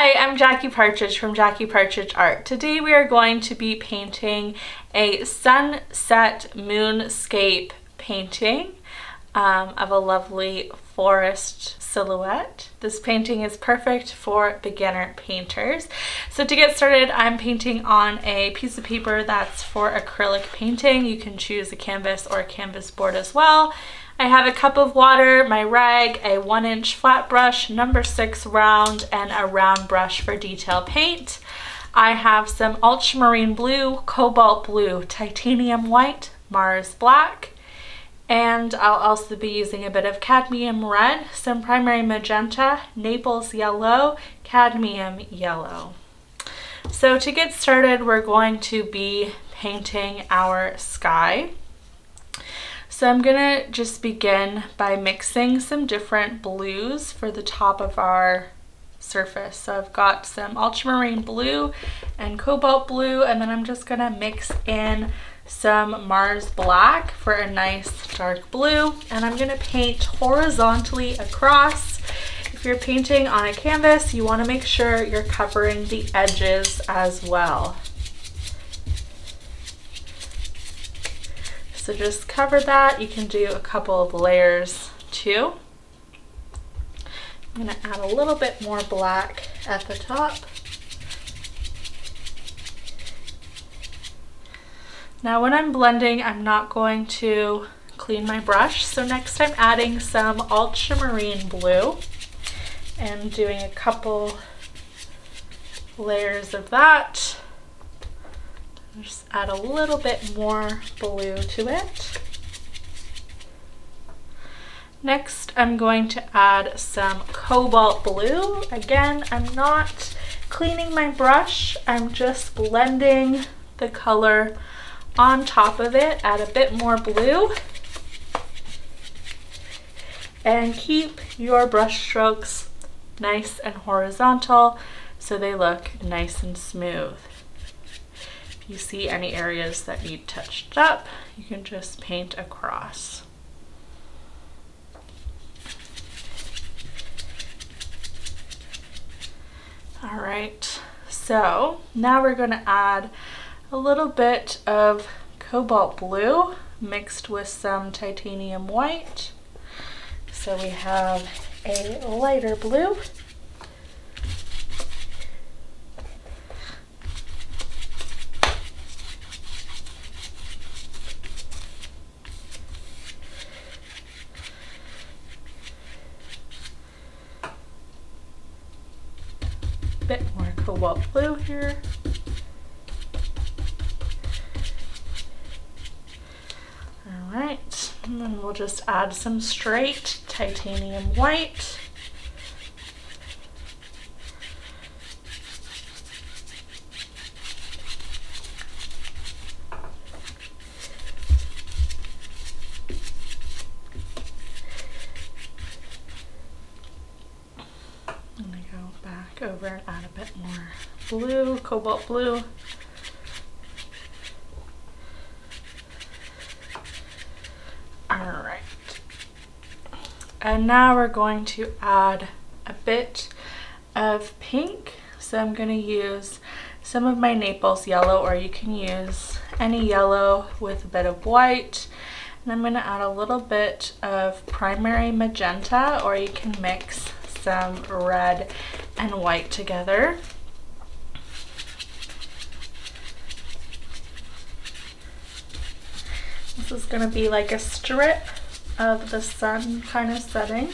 Hi, I'm Jackie Partridge from Jackie Partridge Art. Today we are going to be painting a sunset moonscape painting of a lovely forest silhouette. This painting is perfect for beginner painters. So to get started, I'm painting on a piece of paper that's for acrylic painting. You can choose a canvas or a canvas board as well. I have a cup of water, my rag, a 1-inch flat brush, number 6 round, and a round brush for detail paint. I have some ultramarine blue, cobalt blue, titanium white, Mars black, and I'll also be using a bit of cadmium red, some primary magenta, Naples yellow, cadmium yellow. So to get started, we're going to be painting our sky. So I'm gonna just begin by mixing some different blues for the top of our surface. So I've got some ultramarine blue and cobalt blue, and then I'm just gonna mix in some Mars black for a nice dark blue, and I'm gonna paint horizontally across. If you're painting on a canvas, you wanna make sure you're covering the edges as well. So just cover that. You can do a couple of layers too. I'm going to add a little bit more black at the top. Now when I'm blending, I'm not going to clean my brush. So next I'm adding some ultramarine blue and doing a couple layers of that. Just add a little bit more blue to it. Next, I'm going to add some cobalt blue. Again, I'm not cleaning my brush. I'm just blending the color on top of it. Add a bit more blue. And keep your brush strokes nice and horizontal so they look nice and smooth. If you see any areas that need touched up, you can just paint across. All right, so now we're going to add a little bit of cobalt blue mixed with some titanium white. So we have a lighter blue. Bit more cobalt blue here. All right, and then we'll just add some straight titanium white. Over and add a bit more blue, cobalt blue. All right. And now we're going to add a bit of pink. So I'm going to use some of my Naples yellow, or you can use any yellow with a bit of white. And I'm going to add a little bit of primary magenta, or you can mix some red and white together. This is going to be like a strip of the sun kind of setting.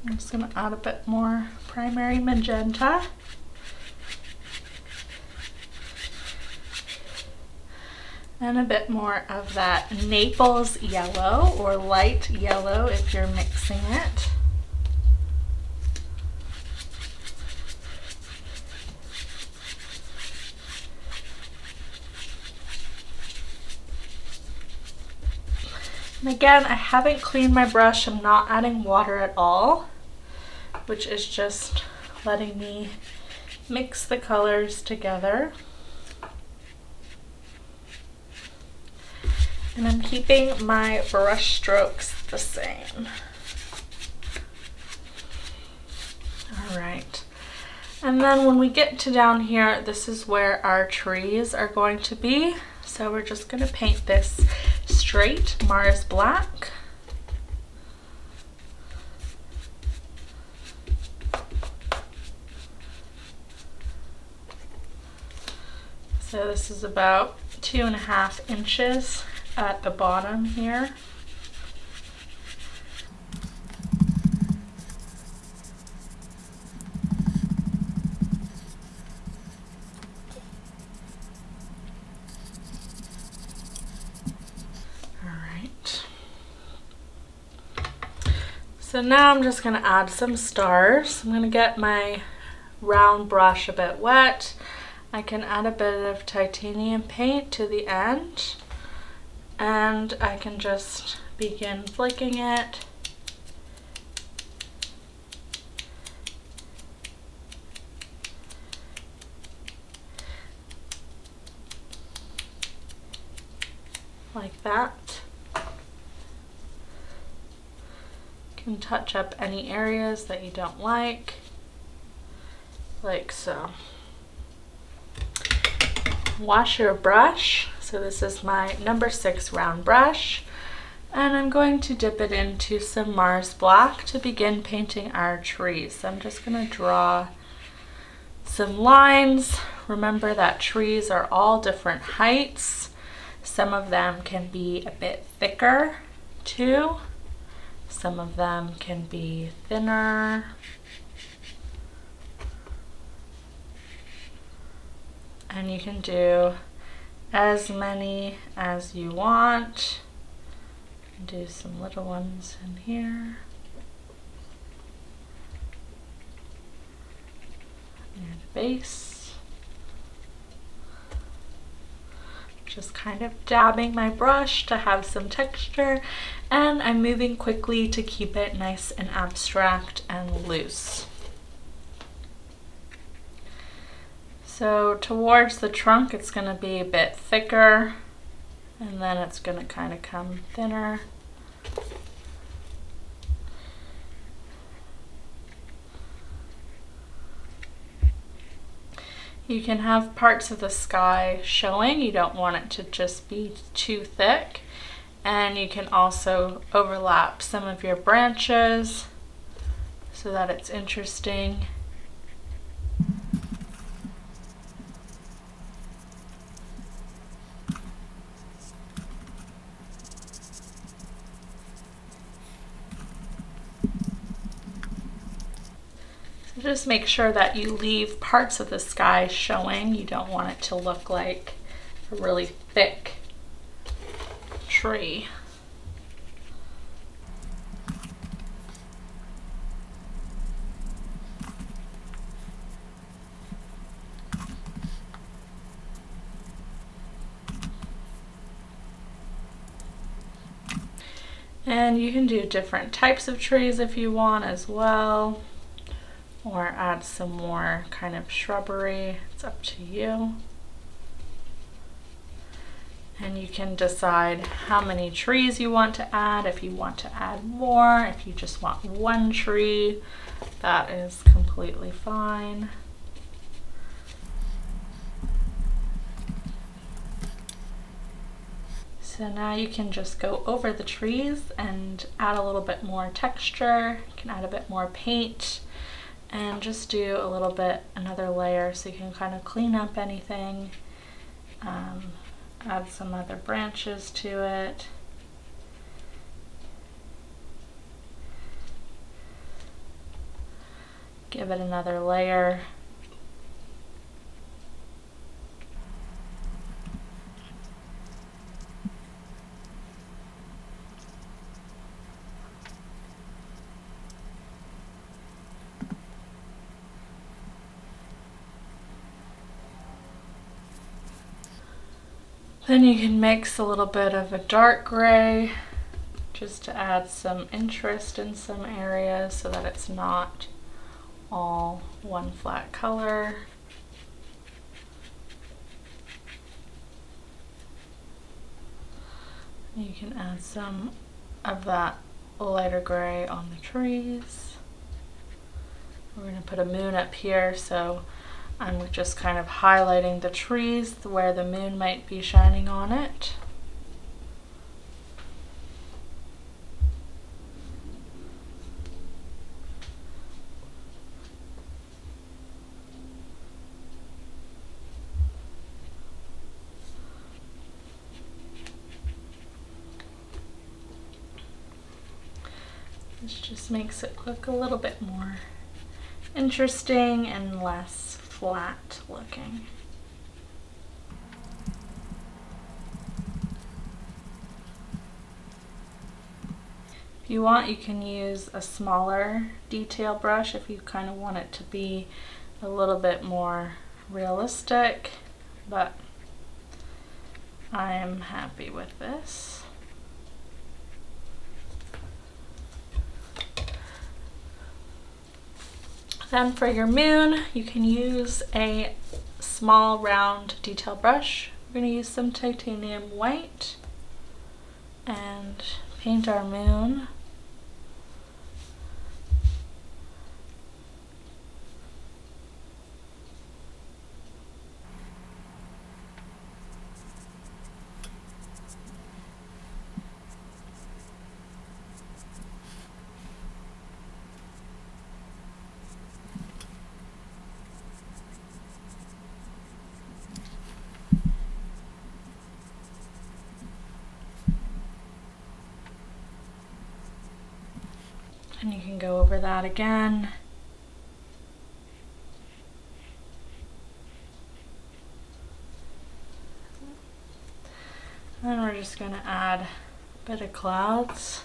I'm just going to add a bit more primary magenta. And a bit more of that Naples yellow, or light yellow if you're mixing it. And again, I haven't cleaned my brush. I'm not adding water at all, which is just letting me mix the colors together. And I'm keeping my brush strokes the same. And then when we get to down here, this is where our trees are going to be. So we're just going to paint this straight Mars black. So this is about 2.5 inches at the bottom here. So now I'm just going to add some stars. I'm going to get my round brush a bit wet. I can add a bit of titanium paint to the end, and I can just begin flicking it. Like that. Can touch up any areas that you don't like so. Wash your brush. So this is my number 6 round brush, and I'm going to dip it into some Mars black to begin painting our trees. So I'm just going to draw some lines. Remember that trees are all different heights. Some of them can be a bit thicker too. Some of them can be thinner. And you can do as many as you want. Do some little ones in here. Near the base. Just kind of dabbing my brush to have some texture, and I'm moving quickly to keep it nice and abstract and loose. So towards the trunk it's going to be a bit thicker, and then it's going to kind of come thinner. You can have parts of the sky showing. You don't want it to just be too thick. And you can also overlap some of your branches so that it's interesting. Just make sure that you leave parts of the sky showing. You don't want it to look like a really thick tree. And you can do different types of trees if you want as well, or add some more kind of shrubbery. It's up to you. And you can decide how many trees you want to add. If you want to add more, if you just want one tree, that is completely fine. So now you can just go over the trees and add a little bit more texture. You can add a bit more paint and just do a little bit, another layer, so you can kind of clean up anything. Add some other branches to it. Give it another layer. Then you can mix a little bit of a dark gray just to add some interest in some areas so that it's not all one flat color. You can add some of that lighter gray on the trees. We're going to put a moon up here, so I'm just kind of highlighting the trees where the moon might be shining on it. This just makes it look a little bit more interesting and less flat looking. If you want, you can use a smaller detail brush if you kind of want it to be a little bit more realistic, but I'm happy with this. Then for your moon, you can use a small round detail brush. We're going to use some titanium white and paint our moon. And you can go over that again. And we're just going to add a bit of clouds.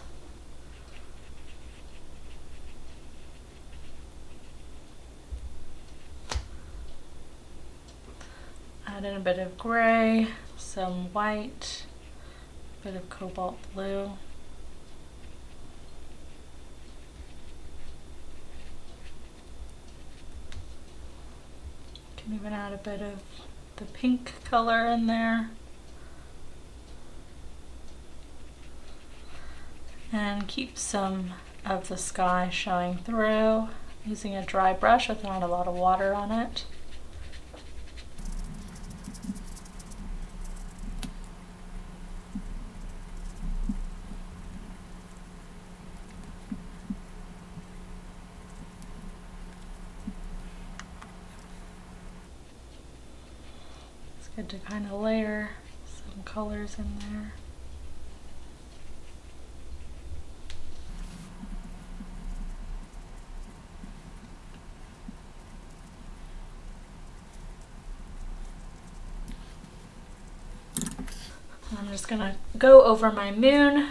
Add in a bit of gray, some white, a bit of cobalt blue. Can even add a bit of the pink color in there. And keep some of the sky showing through using a dry brush with not a lot of water on it. It's good to kind of layer some colors in there. I'm just going to go over my moon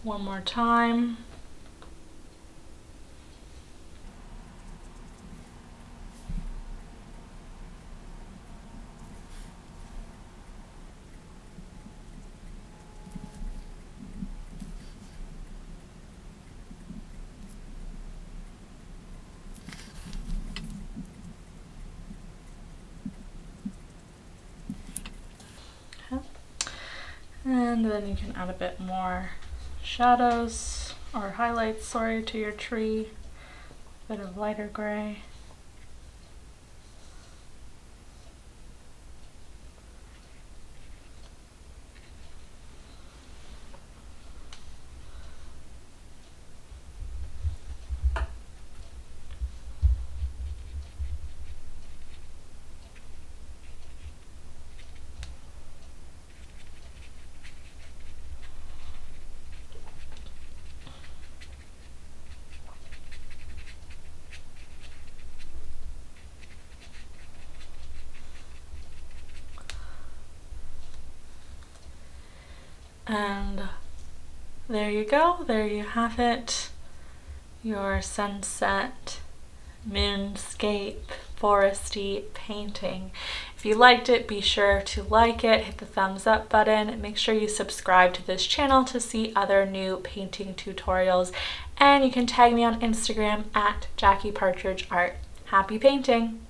one more time. And then you can add a bit more shadows or highlights, sorry, to your tree. A bit of lighter gray. And there you go, there you have it, your sunset, moonscape, foresty painting. If you liked it, be sure to like it, hit the thumbs up button, make sure you subscribe to this channel to see other new painting tutorials, and you can tag me on Instagram at Jackie Partridge Art. Happy painting!